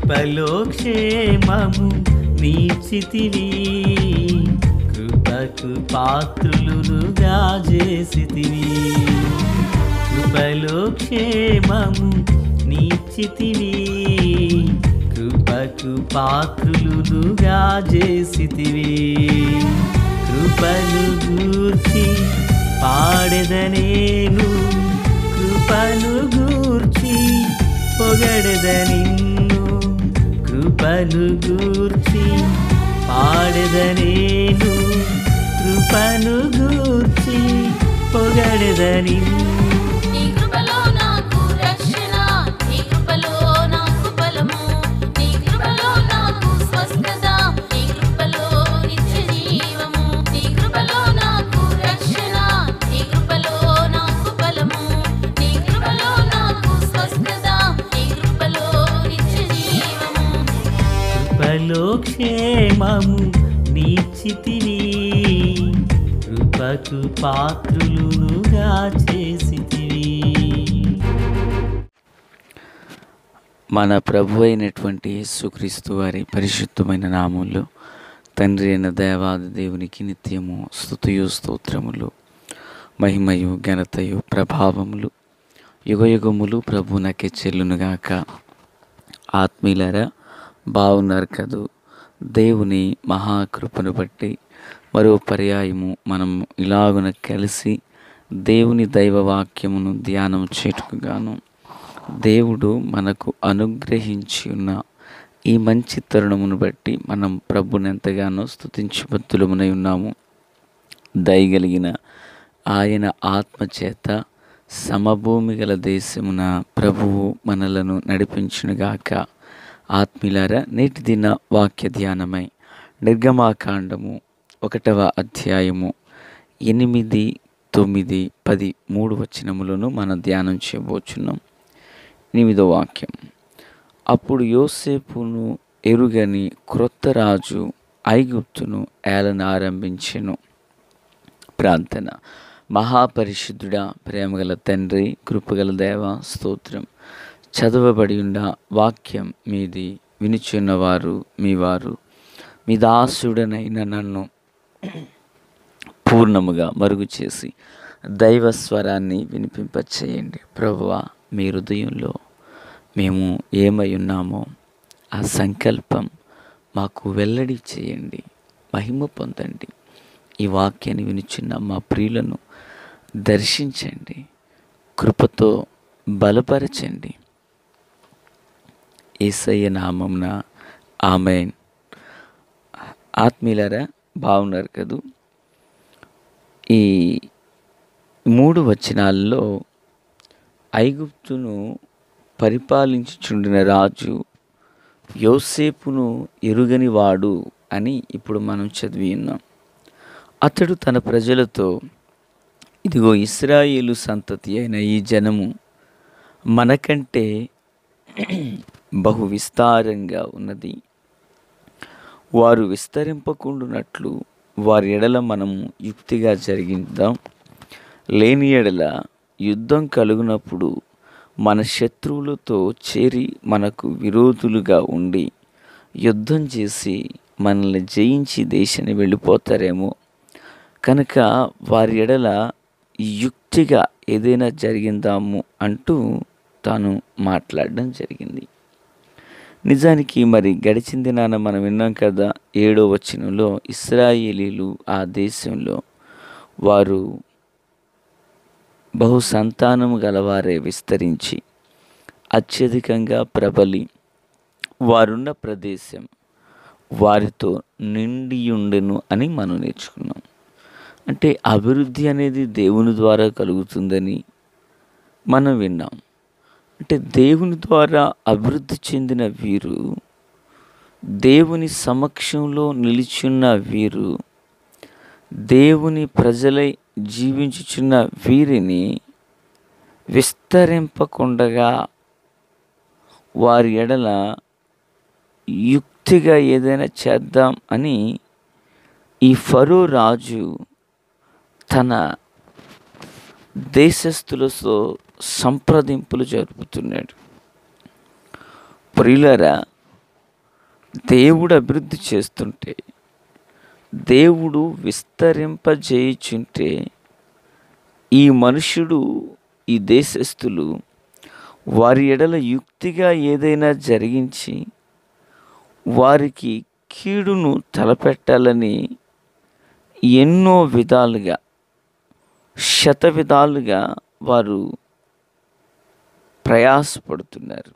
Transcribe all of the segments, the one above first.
కృపలో క్షేమము నీచితివి, కృపకు పాత్రులుగా చేసితివి. కృపలో క్షేమము నీచితివి, కృపకు పాత్రులుగా చేసితివి. కృపను గూర్చి పాడెదనేను, కృపను గూర్చి పొగడెద నిన్ను. కృపను గూర్చి పాడెదనేను, కృపను గూర్చి పొగడెద నిన్ను. కృపలో క్షేమము నీచితివి, కృపకు పాత్రులుగా చేసితివి. మన ప్రభు అయినటువంటి యేసుక్రీస్తు వారి పరిశుద్ధమైన నామములో తండ్రి అయిన దేవాది దేవునికి నిత్యము స్తుతియు స్తోత్రములు, మహిమయు ఘనతయు ప్రభావములు యుగయుగములు ప్రభునకే చెల్లునుగాక. ఆత్మీయులారా, బాగున్నారు కదూ? దేవుని మహాకృపను బట్టి మరో పర్యాయము మనం ఇలాగున కలిసి దేవుని దైవవాక్యమును ధ్యానం చేటుకుగాను దేవుడు మనకు అనుగ్రహించి ఉన్న ఈ మంచి తరుణమును బట్టి మనం ప్రభుని ఎంతగానో స్తుతించి బద్దులమునై ఉన్నాము. దయగలిగిన ఆయన ఆత్మచేత సమభూమి గల దేశమున ప్రభువు మనలను నడిపించునుగాక. ఆత్మీయులారా, నేటి దిన వాక్య ధ్యానమై నిర్గమాకాండము 1వ అధ్యాయము 8, 9, 10, 3 వచనములను మనం ధ్యానం చేయబోచున్నాం. 8వ వాక్యం. అప్పుడు యోసేపును ఎరుగని క్రొత్త రాజు ఐగుప్తును ఏలన ఆరంభించెను. ప్రార్థన. మహాపరిశుద్ధుడా, ప్రేమగల తండ్రి, కృపగల దేవ, స్తోత్రం. చదవబడి ఉన్న వాక్యం మీది వినుచున్నవారు మీవారు, మీ దాసుడనైన నన్ను పూర్ణముగా మరుగు చేసి దైవ స్వరాన్ని వినిపింపచేయండి. ప్రభువా, మీ హృదయంలో మేము ఏమై ఉన్నామో ఆ సంకల్పం మాకు వెల్లడి చేయండి. మహిమ పొందండి. ఈ వాక్యాన్ని వినుచున్న మా ప్రియులను దర్శించండి, కృపతో బలపరచండి. యేసయ్య నామమున ఆమేన్. ఆత్మీయులారా, బాగున్నారు కదూ? ఈ 3 వచనాల్లో ఐగుప్తును పరిపాలించుచుండిన రాజు యోసేపును ఎరుగని వాడు అని ఇప్పుడు మనం చదివి ఉన్నాం. అతడు తన ప్రజలతో, ఇదిగో ఇశ్రాయేలు సంతతి అయిన ఈ జనము మనకంటే బహు విస్తారంగా ఉన్నది. వారు విస్తరింపకుండునట్లు వారి ఎడల మనము యుక్తిగా జరిగిద్దాం. లేని ఎడల యుద్ధం కలుగునప్పుడు మన శత్రువులతో చేరి మనకు విరోధులుగా ఉండి యుద్ధం చేసి మనల్ని జయించి దేశాన్ని వెళ్ళిపోతారేమో. కనుక వారి ఎడల యుక్తిగా ఏదైనా జరిగిందాము అంటూ తాను మాట్లాడడం జరిగింది. నిజానికి మరి గడిచిన దినాన మనం విన్నాం కదా, 7వ వచనంలో ఇశ్రాయేలీలు ఆ దేశంలో వారు బహు సంతానము గలవారే విస్తరించి అత్యధికంగా ప్రబలి వారున్న ప్రదేశం వారితో నిండియుండెను అని మనం నేర్చుకున్నాం. అంటే అభివృద్ధి అనేది దేవుని ద్వారా కలుగుతుందని మనం విన్నాం. అంటే దేవుని ద్వారా అభివృద్ధి చెందిన వీరు, దేవుని సమక్షంలో నిలిచున్న వీరు, దేవుని ప్రజలై జీవించుచున్న వీరిని విస్తరింపకుండగా వారి ఎడల యుక్తిగా ఏదైనా చేద్దాం అని ఈ ఫరో రాజు తన దేశస్థులతో సంప్రదింపులు జరుపుతున్నాడు. ప్రియులారా, దేవుడు అభివృద్ధి చేస్తుంటే, దేవుడు విస్తరింపజేయుచుంటే, ఈ మనుష్యుడు, ఈ దేశస్థులు వారి ఎడల యుక్తిగా ఏదైనా జరిగించి వారికి కీడును తలపెట్టాలని ఎన్నో విధాలుగా, శతవిధాలుగా వారు ప్రయాసపడుతున్నారు.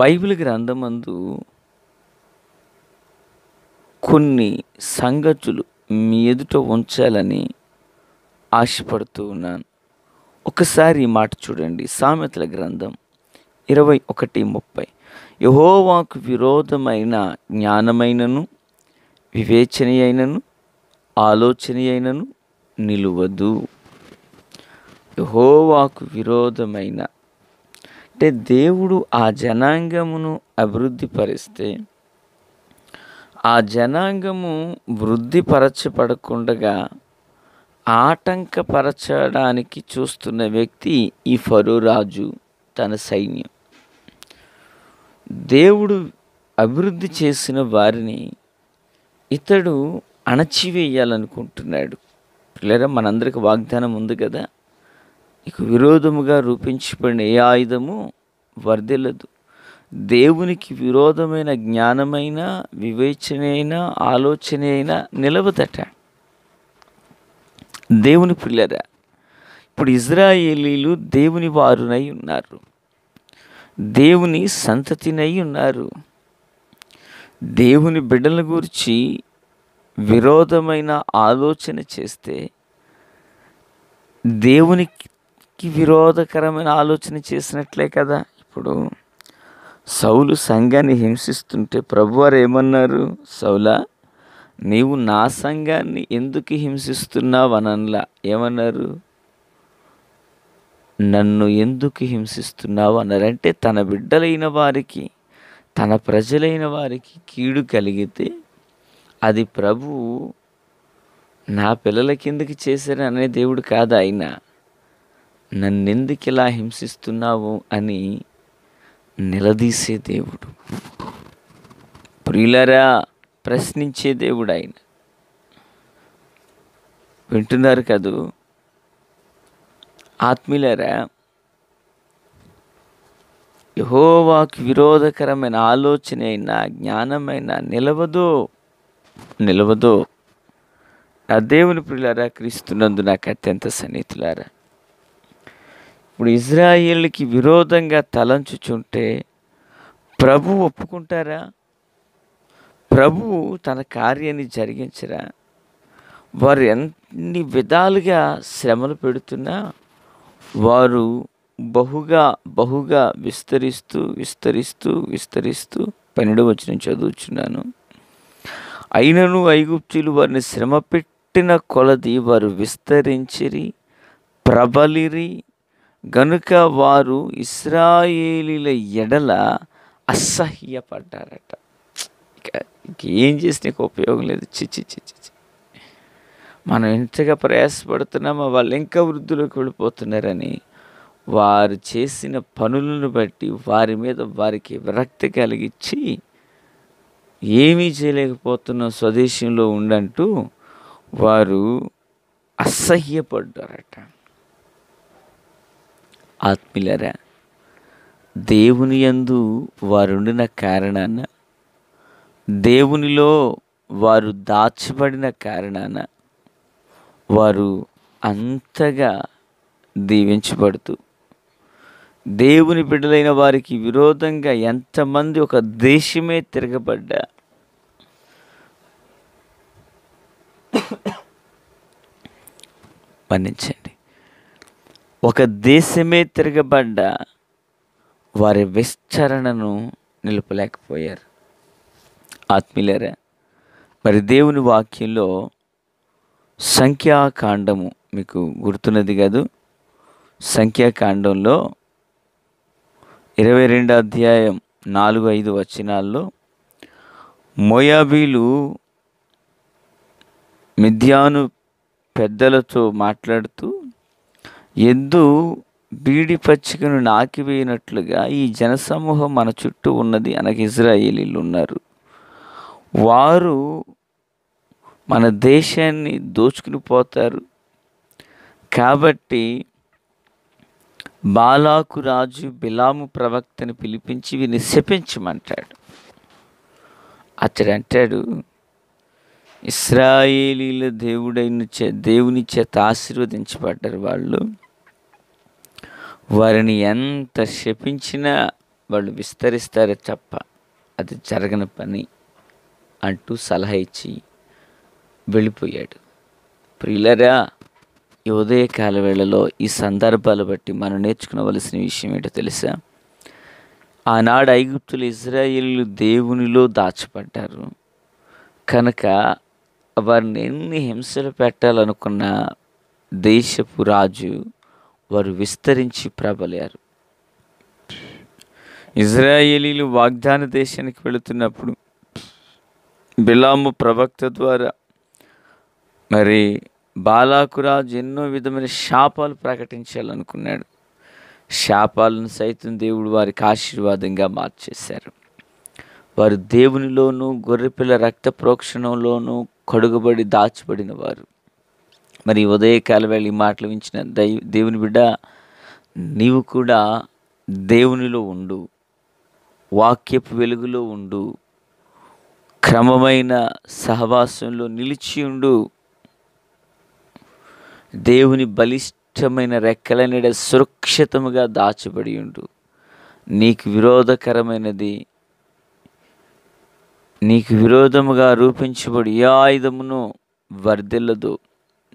బైబిల్ గ్రంథమందు కొన్ని సంగతులు మీ ఎదుట ఉంచాలని ఆశపడుతూ ఉన్నాను. ఒకసారి ఈ మాట చూడండి. సామెతల గ్రంథం 21:30. యెహోవాకు విరోధమైన జ్ఞానమైనను వివేచనయైనను ఆలోచనయైనను నిలువదు. యెహోవాకు విరోధమైన అంటే దేవుడు ఆ జనాంగమును అభివృద్ధి పరిస్తే, ఆ జనాంగము వృద్ధిపరచబడకుండగా ఆటంకపరచడానికి చూస్తున్న వ్యక్తి ఈ ఫరో రాజు, తన సైన్యం. దేవుడు అభివృద్ధి చేసిన వారిని ఇతడు అణచివేయాలనుకుంటున్నాడు. పిల్లరా, మనందరికి వాగ్దానం ఉంది కదా, ఇక విరోధముగా రూపించబడిన ఏ ఆయుధము వర్ధిల్లదు. దేవునికి విరోధమైన జ్ఞానమైన వివేచన అయినా ఆలోచన అయినా నిలవదట. దేవుని పిల్లరా, ఇప్పుడు ఇజ్రాయేలీలు దేవుని వారునై ఉన్నారు, దేవుని సంతతినై ఉన్నారు. దేవుని బిడ్డల గురించి విరోధమైన ఆలోచన చేస్తే దేవునికి విరోధకరమైన ఆలోచన చేసినట్లే కదా. ఇప్పుడు సౌలు సంఘాన్ని హింసిస్తుంటే ప్రభువారు ఏమన్నారు? సౌలా, నీవు నా సంఘాన్ని ఎందుకు హింసిస్తున్నావు అనలా. ఏమన్నారు? నన్ను ఎందుకు హింసిస్తున్నావు అన్నారు. అంటే తన బిడ్డలైన వారికి, తన ప్రజలైన వారికి కీడు కలిగితే అది ప్రభువు నా పిల్లల కిందకి చేశారు అనే దేవుడు కాదు. ఆయన నన్నెందుకు ఇలా హింసిస్తున్నావు అని నిలదీసే దేవుడు. ప్రియులారా, ప్రశ్నించే దేవుడు ఆయన. వింటున్నారు కదూ ఆత్మీయులారా? యెహోవాకు విరోధకరమైన ఆలోచన అయినా జ్ఞానమైన నిలవదో. నా దేవుని ప్రియులారా, క్రీస్తునందు నాకు అత్యంత సన్నిహితులారా, ఇప్పుడు ఇజ్రాయేలుకి విరోధంగా తలంచుచుంటే ప్రభువు ఒప్పుకుంటారా? ప్రభువు తన కార్యాన్ని జరిగించరా? వారు ఎన్ని విధాలుగా శ్రమలు పెడుతున్నా వారు బహుగా విస్తరిస్తూ 12వ వచనం చదువుచున్నాను. అయినను ఐగుప్తీయులు వారిని శ్రమ పెట్టిన కొలది వారు విస్తరించిరి, ప్రబలిరి గనుక వారు ఇశ్రాయేలీల ఎడల అసహ్యపడ్డారట. ఏం చేసిన ఉపయోగం లేదు. చిచ్చి మనం ఎంతగా ప్రయాసపడుతున్నామో వాళ్ళు ఇంకా వృద్ధిలోకి వెళ్ళిపోతున్నారని వారు చేసిన పనులను బట్టి వారి మీద వారికి విరక్తి కలిగించి ఏమీ చేయలేకపోతున్నాం స్వదేశంలో ఉండంటూ వారు అసహ్యపడ్డారట. ఆత్మీయులారా, దేవుని యందు వారుండిన కారణాన, దేవునిలో వారు దాచబడిన కారణాన వారు అంతగా దీవించబడుతూ, దేవుని బిడ్డలైన వారికి విరోధంగా ఎంతమంది ఒక దేశమే తిరగబడ్డా మన్నించండి, ఒక దేశమే తిరగబడ్డా వారి విస్తరణను నిలుపలేకపోయారు. ఆత్మీయులారా, మరి దేవుని వాక్యంలో సంఖ్యాకాండము మీకు గుర్తున్నది కాదు. సంఖ్యాకాండంలో 22వ అధ్యాయం 4-5 వచనాల్లో మోయాబీలు మిద్యాను పెద్దలతో మాట్లాడుతూ ఎద్దు బీడి పచ్చికను నాకివేయనట్లుగా ఈ జనసమూహం మన చుట్టూ ఉన్నది. అనగా ఇజ్రాయేలీలు ఉన్నారు. వారు మన దేశాన్ని దోచుకుని పోతారు. కాబట్టి బాలాకు రాజు బిలాము ప్రవక్తని పిలిపించి వీరిని శపించమంటాడు. అతడు అంటాడు, ఇశ్రాయేలీల దేవుని చేత ఆశీర్వదించబడ్డారు వాళ్ళు. వారిని ఎంత శపించినా వాళ్ళు విస్తరిస్తారే తప్ప అది జరగని పని అంటూ సలహా ఇచ్చి వెళ్ళిపోయాడు. ప్రియులరా, ఈ ఉదయకాల వేళలో ఈ సందర్భాలు బట్టి మనం నేర్చుకునవలసిన విషయం ఏంటో తెలుసా? ఆనాడు ఐగుప్తులు ఇజ్రాయేలీలు దేవునిలో దాచబడ్డారు కనుక వారిని ఎన్ని హింసలు పెట్టాలనుకున్న దేశపు రాజు వారు విస్తరించి ప్రబలారు. ఇజ్రాయేలీలు వాగ్దాన దేశానికి వెళుతున్నప్పుడు బిలాము ప్రవక్త ద్వారా మరి బాలాకు రాజు ఎన్నో విధమైన శాపాలు ప్రకటించాలనుకున్నాడు. శాపాలను సైతం దేవుడు వారికి ఆశీర్వాదంగా మార్చేశారు. వారు దేవునిలోనూ గొర్రెపిల్ల రక్త ప్రోక్షణంలోనూ కడుగబడి దాచబడిన వారు. మరి ఉదయకాల వేళ ఈ మాటలు వించిన దేవుని బిడ్డ, నీవు కూడా దేవునిలో ఉండు, వాక్యపు వెలుగులో ఉండు, క్రమమైన సహవాసంలో నిలిచి ఉండు. దేవుని బలిష్టమైన రెక్కల నీడ సురక్షితముగా దాచబడి ఉండు. నీకు విరోధముగా రూపించబడి ఏ ఆయుధమును వర్ధిల్లదు.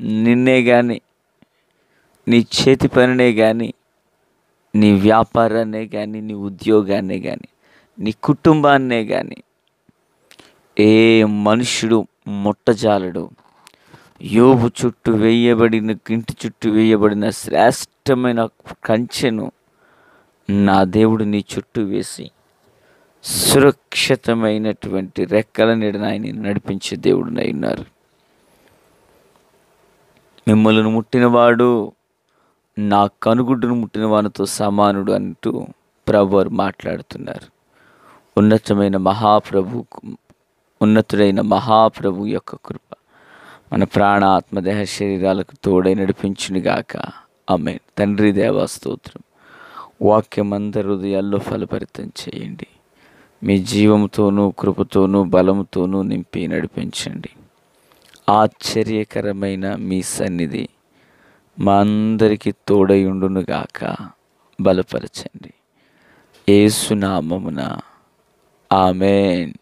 నిన్నే కానీ, నీ చేతి పనినే కానీ, నీ వ్యాపారాన్నే కానీ, నీ ఉద్యోగాన్నే కానీ, నీ కుటుంబాన్నే కానీ ఏ మనుషుడు ముట్టజాలడు. యోబు చుట్టూ వేయబడిన ఇంటి చుట్టూ వేయబడిన శ్రేష్టమైన కంచెను నా దేవుడు నీ చుట్టూ వేసి సురక్షితమైనటువంటి రెక్కల నీడన ఆయన నడిపించే దేవుడునై ఉన్నారు. మిమ్మల్ని ముట్టినవాడు నా కనుగుడ్డును ముట్టిన వానితో సమానుడు అంటూ ప్రభువారు మాట్లాడుతున్నారు. ఉన్నతుడైన మహాప్రభు యొక్క కృప మన ప్రాణ ఆత్మదేహ శరీరాలకు తోడై నడిపించునుగాక. ఆమేన్. తండ్రి దేవా స్తోత్రం. వాక్యమందరి హృదయాల్లో ఫలభరితం చేయండి. మీ జీవంతోనూ కృపతోనూ బలముతోనూ నింపి నడిపించండి. ఆశ్చర్యకరమైన మీ సన్నిధి మా అందరికీ తోడై ఉండునుగాక. బలపరచండి. యేసు నామమున ఆమేన్.